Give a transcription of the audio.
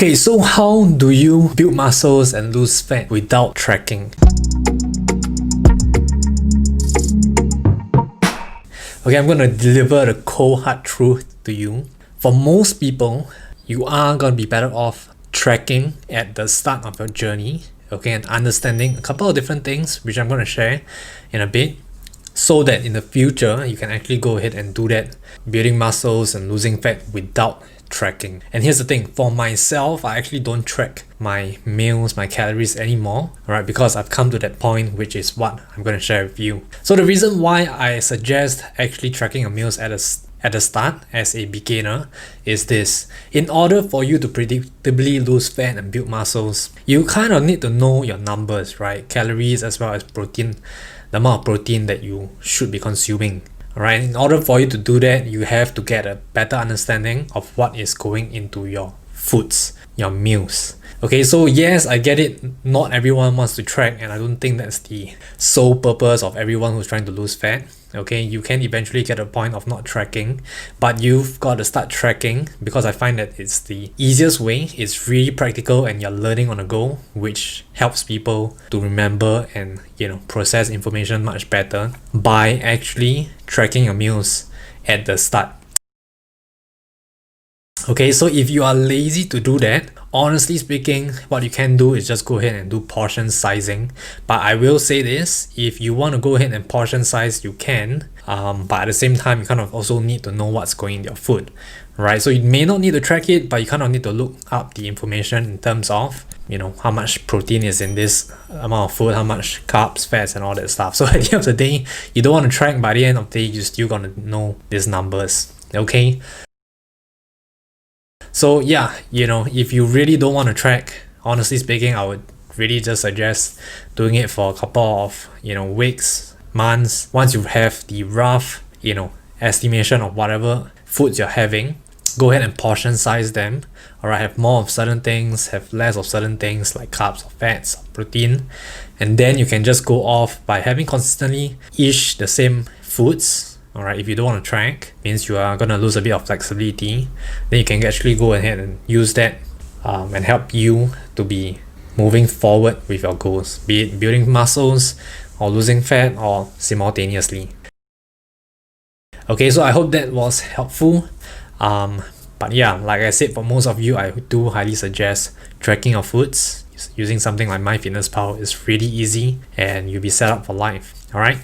Okay, so how do you build muscles and lose fat without tracking? Okay, I'm gonna deliver the cold hard truth to you. For most people, you are gonna be better off tracking at the start of your journey, okay, and understanding a couple of different things which I'm gonna share in a bit, so that in the future you can actually go ahead and do that, building muscles and losing fat without tracking. And here's the thing, for myself, I actually don't track my meals, my calories anymore, alright, because I've come to that point, which is what I'm going to share with you. So the reason why I suggest actually tracking your meals at the start as a beginner is this: in order for you to predictably lose fat and build muscles, you kind of need to know your numbers, right? Calories as well as protein, the amount of protein that you should be consuming. Alright, in order for you to do that, you have to get a better understanding of what is going into your foods, your meals. Okay, so yes, I get it, not everyone wants to track, and I don't think that's the sole purpose of everyone who's trying to lose fat. Okay, you can eventually get a point of not tracking, but you've got to start tracking, because I find that it's the easiest way. It's really practical and you're learning on the go, which helps people to remember and process information much better by actually tracking your meals at the start. Okay, so if you are lazy to do that, honestly speaking, what you can do is just go ahead and do portion sizing. But I will say this, if you want to go ahead and portion size, you can, but at the same time, you kind of also need to know what's going in your food, right? So you may not need to track it, but you kind of need to look up the information in terms of how much protein is in this amount of food, how much carbs, fats, and all that stuff. So at the end of the day, you don't want to track, but at the end of the day, you're still gonna know these numbers. Okay, so yeah, if you really don't want to track, honestly speaking, I would really just suggest doing it for a couple of weeks, months. Once you have the rough estimation of whatever foods you're having, go ahead and portion size them. Alright, have more of certain things, have less of certain things like carbs or fats or protein, and then you can just go off by having consistently each the same foods. Alright, if you don't want to track, means you are gonna lose a bit of flexibility, then you can actually go ahead and use that and help you to be moving forward with your goals, be it building muscles or losing fat or simultaneously. Okay, so I hope that was helpful. But yeah, like I said, for most of you, I do highly suggest tracking your foods. Using something like MyFitnessPal is really easy and you'll be set up for life. Alright.